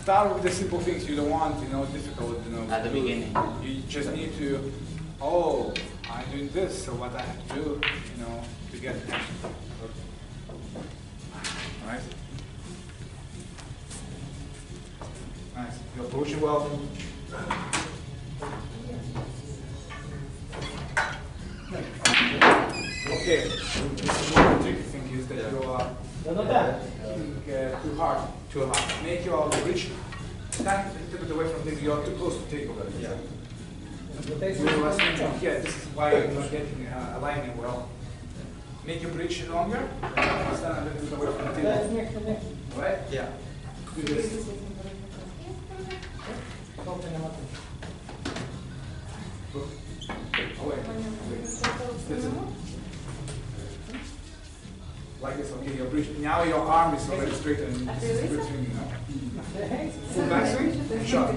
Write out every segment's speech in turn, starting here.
start with the simple things. You don't want, difficult, At the beginning. You just need to, oh, I'm doing this, so what I have to do, to get it. Alright? Nice. You're approaching well. Okay. One tricky thing is that you are hitting too hard. Make your bridge stand a little bit away from the table. You are too close to the table. Yeah. Yeah, this is why you're not getting alignment well. Make your bridge longer. Stand a little bit away from the table. Right? Yeah. Do this. Away. Like this, okay, your bridge. Now your arm is already straight and this is good swing now. Full back swing, shot.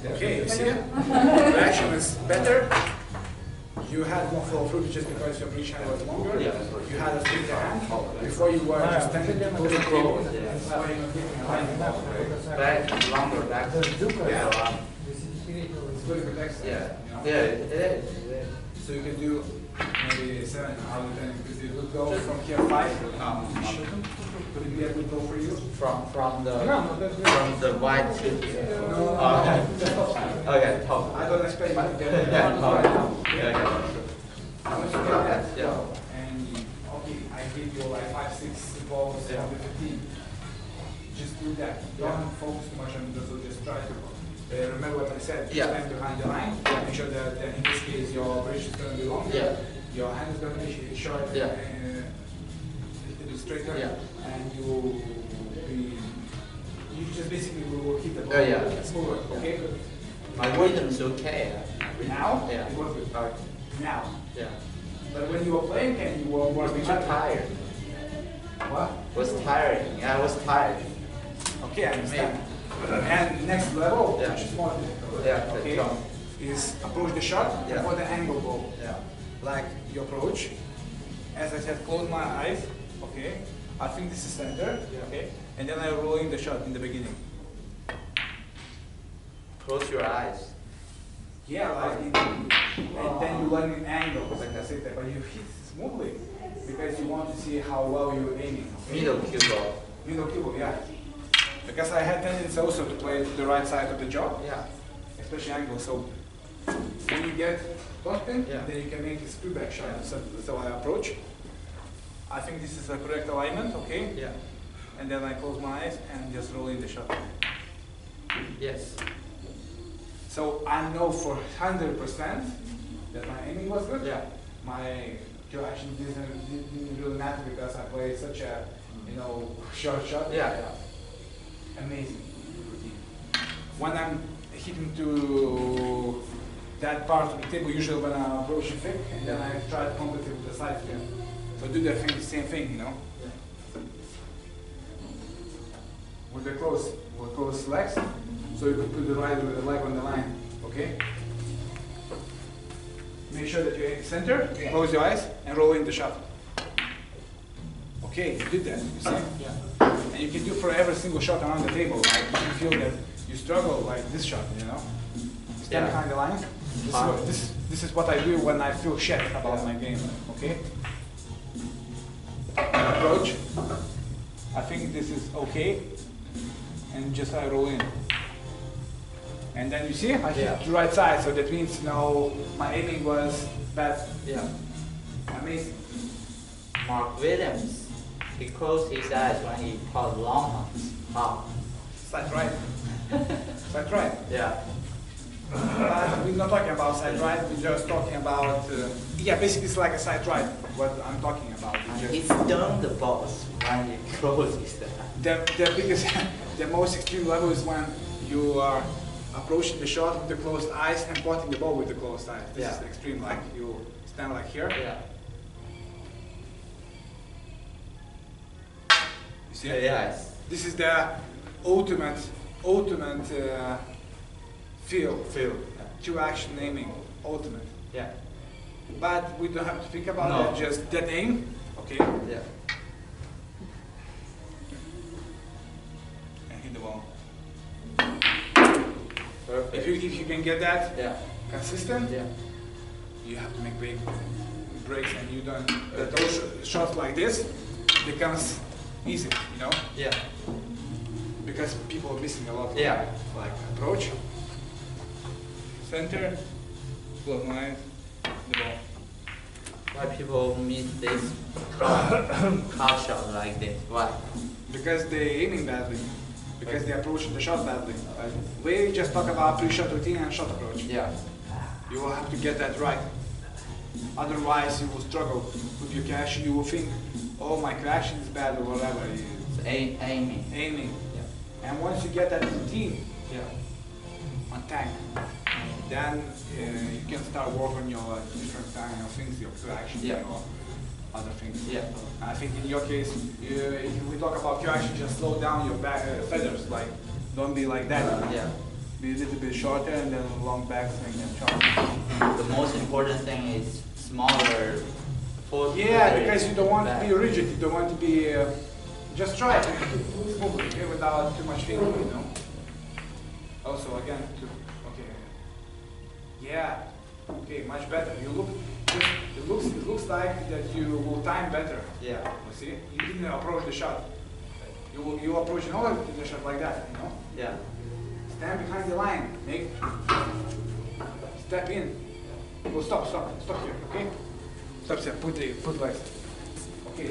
Okay, you see it? The action is better. You had more flow through just because your bridge hand was longer. You had a straight hand. Before you were just standing close to the table. That's why you're not getting alignment. Back, longer back. Yeah. It's good for next time. Yeah, it is. So you can do maybe 7 out of 10 because it would go from here 5. Would it be a good goal for you? From the white to No. Okay, top. I don't expect you to get it. Once you get that, and okay, I give you like 5, 6 balls on the 15. Just do that. Don't focus too much on the so just try to remember what I said. Stand behind the line. Make sure that in this case your bridge is going to be longer. Your hand is going to be short and a little bit straighter. And you just basically will hit the ball forward. Okay. My rhythm is okay. Now? Yeah. It was good. Now? Yeah. But when you were playing and you were too tired. What? Was tiring. Yeah, I was tired. Okay, I understand. And next level, which is more difficult, is approach the shot for the angle ball. Like you approach, as I said, close my eyes, okay? I think this is center, okay? And then I roll in the shot in the beginning. Close your eyes. Yeah, like and then you learn in angles, like I said, but you hit smoothly because you want to see how well you're aiming. Okay? Middle cue ball. Middle cue ball, yeah. Because I had tendency also to play to the right side of the jaw, especially angle. So when you get topspin, then you can make a screw back shot. So that's how I approach. I think this is the correct alignment, okay? Yeah. And then I close my eyes and just roll in the shot. Yes. So I know for 100% that my aiming was good. Yeah. My cue action didn't really matter because I played such a, short shot. Yeah. Amazing routine. When I'm hitting to that part of the table, usually when I'm approaching thick, and then I try to compensate with the side spin. So do the same thing, With the close legs, so you can put the right leg on the line, okay? Make sure that you're in the center, close your eyes, and roll in the shot. Okay, you did that, you see? Yeah. And you can do for every single shot around the table. Like if you feel that you struggle, like this shot, Stand behind the line. This is what I do when I feel shit about my game, okay? Approach. I think this is okay. And just I roll in. And then you see, I hit the right side, so that means my aiming was bad. Yeah. Amazing. Mark Williams, he closed his eyes when he caught long ones. Side right. Side right. Yeah. We're not talking about side right, we're just talking about, basically it's like a side right, what I'm talking about. It's done the balls when you close his eyes. The biggest, the most extreme level is when you are approaching the shot with the closed eyes and potting the ball with the closed eyes. This is the extreme, like you stand like here. Yeah. You see it? Yes. This is the ultimate feel. Two action aiming, ultimate. Yeah. But we don't have to think about that, just that aim, okay? Yeah. Perfect. If you can get that Yeah. consistent, Yeah. you have to make big breaks, and you don't. Those shots like this becomes easy, you know, Yeah. because people are missing a lot. Yeah. Like approach, center, float line, the ball. Why people miss this car shot like this? Why? Because they're aiming badly. Because they're approaching the shot badly. We just talk about pre-shot routine and shot approach. Yeah. You will have to get that right. Otherwise, you will struggle with your catch. You will think, oh, my catching is bad or whatever. It's aiming. Aiming. Yeah. And once you get that routine Yeah. on tank, then you can start working your different kind of things, your traction, Yeah. or other things. Yeah. I think in your case, if we talk about traction, just slow down your back feathers. Like, don't be like that. Yeah. Be a little bit shorter and then long back swing and short. The most important thing is smaller foot. Yeah, because you don't want to be rigid. You don't want to be. Just try it smoothly, okay, without too much feeling, you know. Also, again, okay. Yeah. Okay, much better. You look. It looks like that you will time better. Yeah. You see, you didn't approach the shot. You approach another the shot like that, you know. Yeah. Stand behind the line. Make step in. Go stop here, okay? Stop here. Put legs. Okay.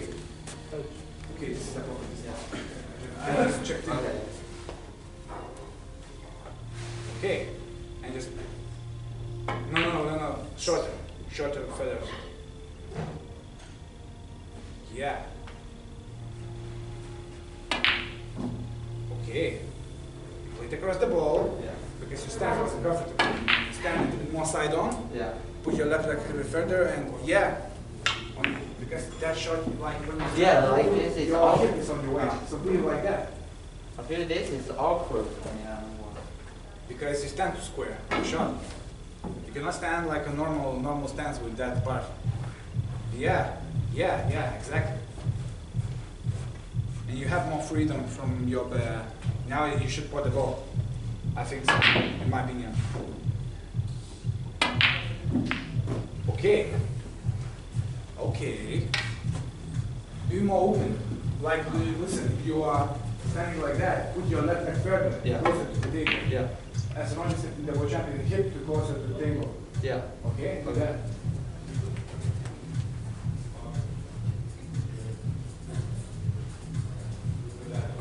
Okay, step over this. Yeah. I just checked in. Okay. Okay. And just no. Shorter feathers. Yeah. Okay. Play across the ball. Yeah. Because you stand comfortable. Stand a little bit more side on. Yeah. Put your left leg a little bit further and yeah. Because that shot, like when you Yeah, like this is your hip awkward. is on your way. So do it like that. I feel this is awkward for me. Because you stand square. Shot. You cannot stand like a normal stance with that part. Yeah, exactly. And you have more freedom from your. Now you should put the ball. I think so, in my opinion. Okay. Be more open. Like, listen, you are standing like that. Put your left leg further, Yeah. closer to the table. Yeah. As long as the ball jump in the hip to closer to the table. Yeah. Okay? Do that.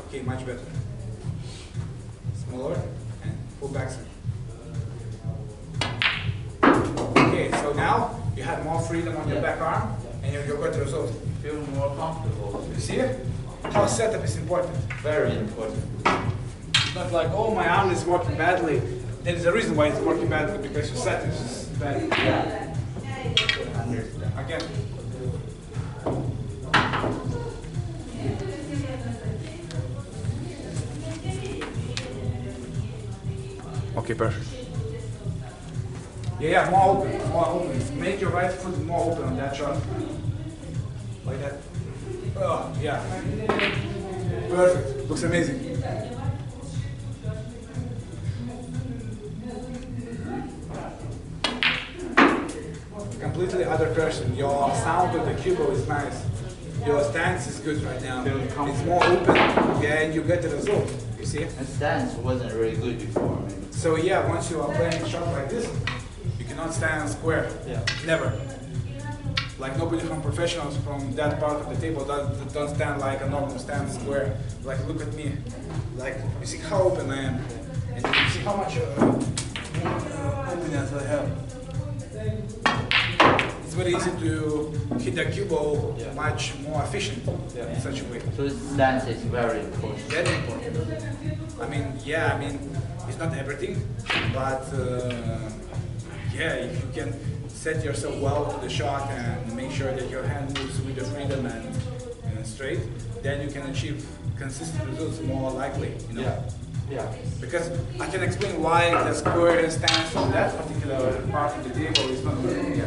Okay, much better. Smaller and full backswing. Okay, so now you have more freedom on your back arm and you got the result. Feel more comfortable. You see it? How setup is important. Very important. It's not like, oh, my arm is working badly. There's a reason why it's working badly, because your set is bad. Yeah. Understand. Again. Okay, perfect. Yeah, more open. Make your right foot more open on that shot. Like that. Oh, yeah. Perfect. Looks amazing. Completely other person. Your sound of the cubo is nice. Your stance is good right now. It's more open. Yeah, and you get the result. You see? And stance wasn't really good before. Maybe. So yeah, once you are playing a shot like this, you cannot stand square. Yeah. Never. Like nobody from professionals from that part of the table don't stand like a normal stand square. Like look at me. Like you see how open I am. And you see how much openness I have. It's very easy to hit the cue ball much more efficient in such a way. So stance is very important. Very important. I mean, it's not everything, but if you can set yourself well to the shot and make sure that your hand moves with the freedom and straight, then you can achieve consistent results more likely, you know? Yeah. Because I can explain why the square stance on that particular part of the table is not good.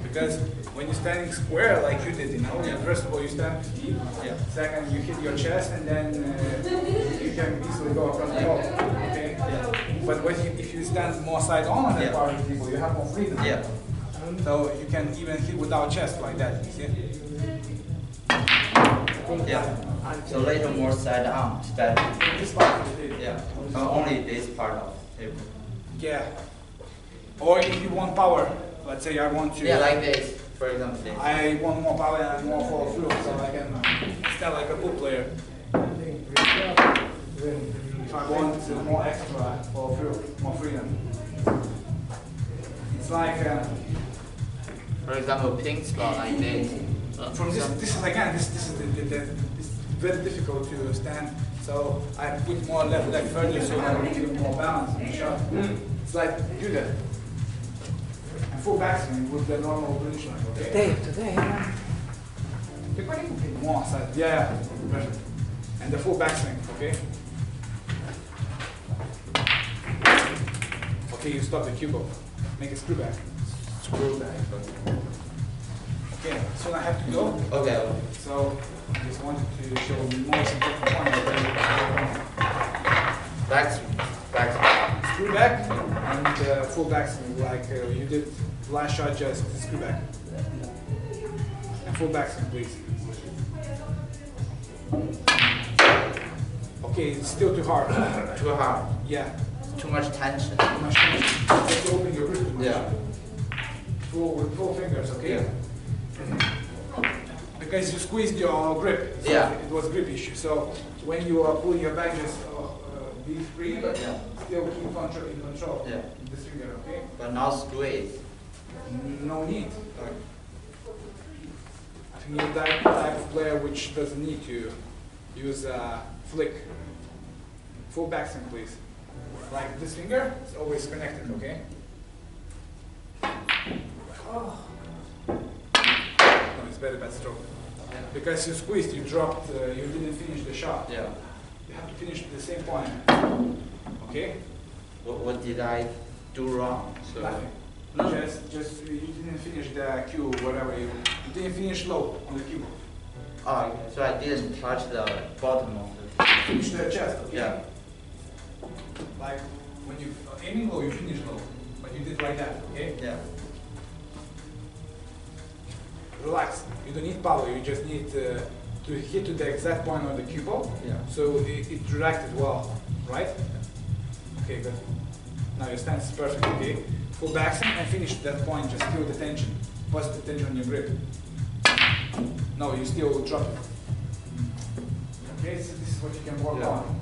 Because when you're standing square like you did, first of all you stand deep, second you hit your chest and then you can easily go across the ball. Okay? But if you stand more side on that part of the table, you have more freedom. Yeah. So you can even hit without chest like that, you see? Yeah. So little more side on, it's better. This part of the table. Yeah. Only this part of the table. Yeah. Or if you want power, let's say I want to. Yeah, like this, for example. This. I want more power and more follow through, so I can stand like a pool player. If I want more extra follow through, more freedom. It's like. For example, pink spot like this. From this is again, this is it's very difficult to stand. So I put more left leg further so I will feel more balance in the shot. It's like do that. And full backswing with the normal position, okay? Today. More side. Yeah, perfect. And the full backswing, okay? Okay, you stop the cue ball. Make a screw back. Screw back. Okay, soon I have to go. Okay. So I just wanted to show the most important point. Backswing. Screw back and full backswing like you did last shot, just screw back. And full backswing, please. Okay, it's still too hard. Too hard. Yeah. Too much tension. Too much tension. Just open your grip too much. Yeah. With full fingers, okay? Because you squeezed your grip. So yeah. It was grip issue. So when you are pulling your back, just be free, but still keep in control. Yeah. This finger, okay? But not squeeze. No need. I think you're the type of player which doesn't need to use a flick. Full backswing, please. Like this finger is always connected, okay? Oh. No, it's very bad stroke. Yeah. Because you squeezed, you dropped, you didn't finish the shot. Yeah. You have to finish at the same point. Okay? What did I do wrong? So nothing. No. Just you didn't finish the cue, whatever you didn't finish low on the cue. Oh, okay. So I didn't touch the bottom of the. Finish the chest. Okay? Yeah. Like when you aiming low, you finish low, but you did like that. Okay? Yeah. Relax. You don't need power. You just need to hit to the exact point of the cue ball. Yeah. So it directed well, right? Okay, good. Now your stance is perfect. Okay. Full backswing and finish that point. Just feel the tension. What's the tension on your grip? No, you still drop it. Okay, so this is what you can work on.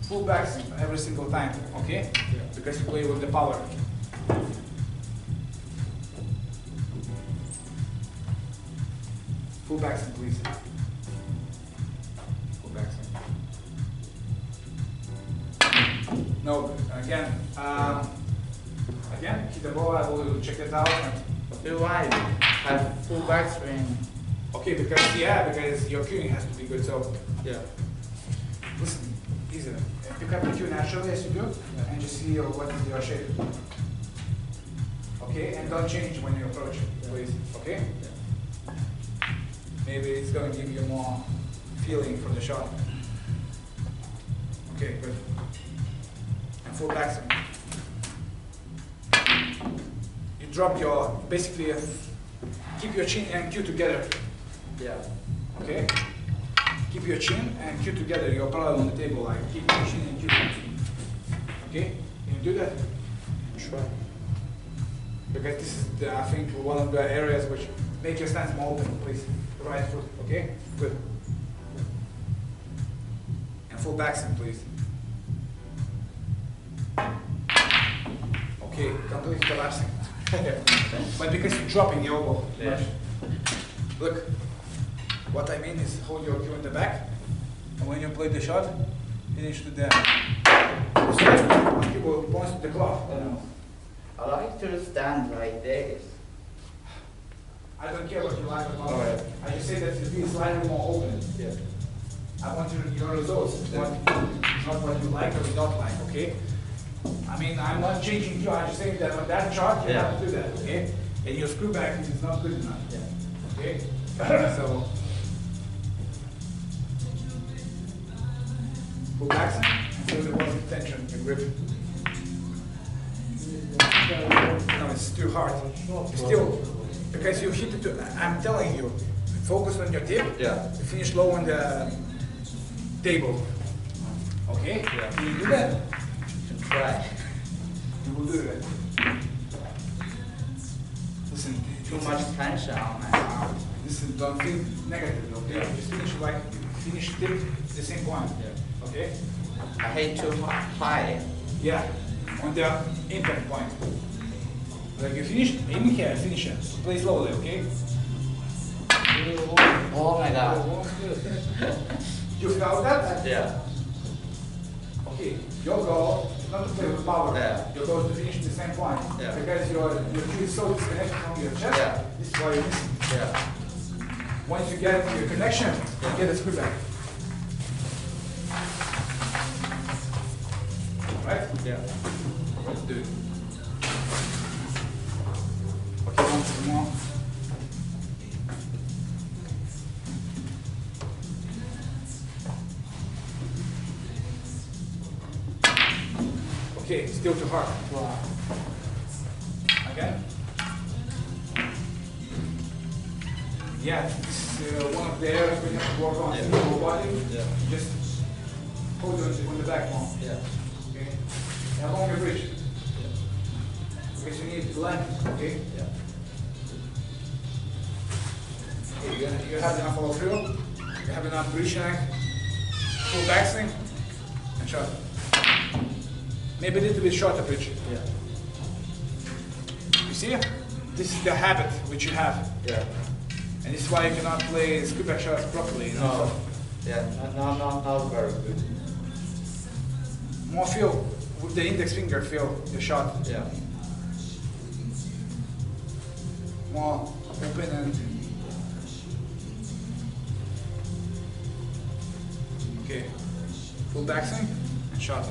Full backswing every single time. Okay? Yeah. Because you play with the power. Full backswing, please. Full backswing. No, again, hit the ball. I will check it out. Do I have full backswing? Okay, because your cueing has to be good. So yeah. Listen, easy. Pick up the cue naturally as you do, and just see what is your shape. Okay, and don't change when you approach it, please. Okay. Yeah. Maybe it's going to give you more feeling from the shot. Okay, good. And full backswing. You drop your, basically, keep your chin and cue together. Yeah. Okay? Keep your chin and cue together. You're parallel on the table, like keep your chin and cue. Okay? Can you do that? Sure. Because this is, I think, one of the areas which make your stance more open, please. Right foot, okay? Good. And full backswing, please. Okay, completely collapsing. But because you're dropping the elbow. Yeah. Look, what I mean is hold your cue in the back, and when you play the shot, finish to the cue ball points to the cloth. I like to stand like this. I don't care what you like about Alright. it. I just say that it be slightly more open. Yeah. I want your results, not what you like or you don't like, okay? I mean, I'm not changing you, I'm just saying that on that chart, you have to do that, okay? And your screw back is not good enough. Yeah. Okay? So, pull back and feel the positive tension in your grip. No, it's too hard. Still, because you hit it. I'm telling you, focus on your tip. Yeah. Finish low on the table. Okay? Yeah. Can you do that? Try. You will do that. Listen, Too much tension on my arm. listen, don't think negative, okay? Yeah. Just finish tip the same point. Yeah. Okay? I hit too high. Yeah, on the impact point. Like you finish, aim here, finish it. Play slowly, okay? Oh my god. You felt that? Yeah. Okay, your goal is not to play with power. Yeah. Your goal is to finish the same point. Yeah. Because your cue is so disconnected from your chest, Yeah. this is why you're missing. Yeah. Once you get your connection, you get a screw back. Right? Yeah. Let's do it. Okay, once more. Okay, still too hard. Wow. Again. Yeah, this is one of the areas we have to work on. Yeah. Lower body. Yeah. Just hold it on the back more. Yeah. Okay. And along your bridge. Because you need length. Okay. Yeah. Okay, you have enough follow through. You have enough bridge neck. Full backswing. And shot. Maybe a little bit shorter bridge. Yeah. You see? This is the habit which you have. Yeah. And this is why you cannot play scoop back shots properly. You know? No. Yeah. Not very good. More feel with the index finger, feel the shot. Yeah. More open and. Okay. Full backswing and shot.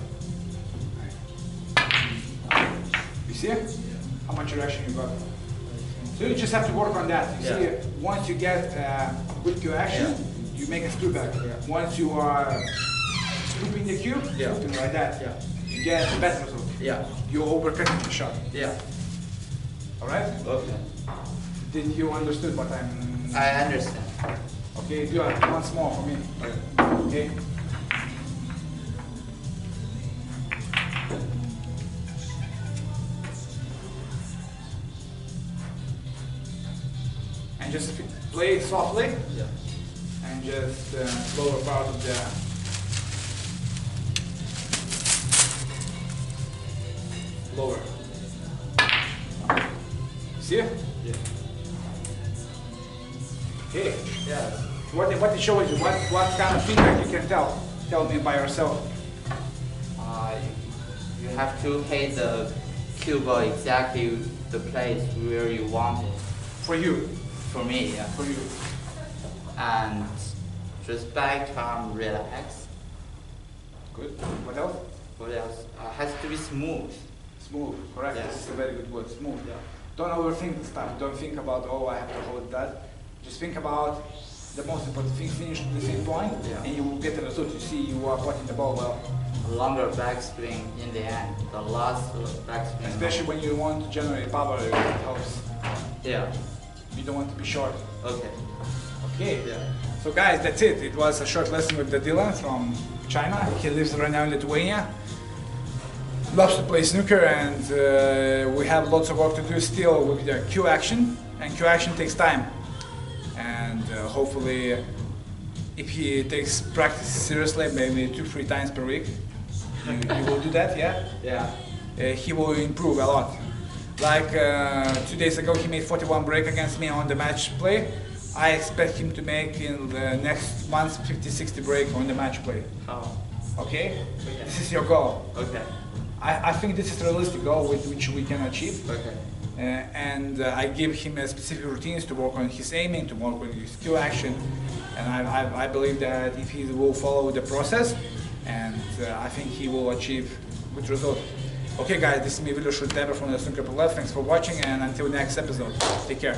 You see how much direction you got? So you just have to work on that. You see, once you get good cue action, you make a screw back. Yeah. Once you are scooping the cue, something like that, you get the best result. Yeah. You're overcutting the shot. Yeah. All right? Okay. Did you understood what I'm? I understand. Okay, do it once more for me. Okay. And just play it softly. Yeah. And just lower part of the lower. See? Yeah. Okay. Yeah. What it shows you? What kind of feedback you can tell? Tell me by yourself. You have to hit the cue ball exactly the place where you want it. For you. For me, yeah. For you. And just back arm relax. Good. What else? What else? Has to be smooth. Smooth. Correct. Yeah. This is a very good word. Smooth. Yeah. Don't overthink stuff. Don't think about, oh, I have to hold that. Just think about the most important thing. Finish the same point, and you will get the result. You see, you are putting the ball well. A longer backswing in the end. The last backswing. Especially when you want to generate power, it helps. Yeah. You don't want to be short. Okay. Okay. Yeah. So guys, that's it. It was a short lesson with the Dylan from China. He lives right now in Lithuania. Loves to play snooker, and we have lots of work to do still with the cue action. And cue action takes time. And hopefully, if he takes practice seriously, maybe 2-3 times per week, he will do that, yeah? Yeah. He will improve a lot. Like 2 days ago, he made 41 break against me on the match play. I expect him to make in the next month 50-60 break on the match play. Oh. Okay? This is your goal. Okay. I think this is a realistic goal which we can achieve. Okay. And I give him specific routines to work on his aiming, to work on his cue action. And I believe that if he will follow the process, and I think he will achieve good results. Okay guys, this is me, Vilius Šulteber from the Snooker Lab. Thanks for watching, and until next episode, take care.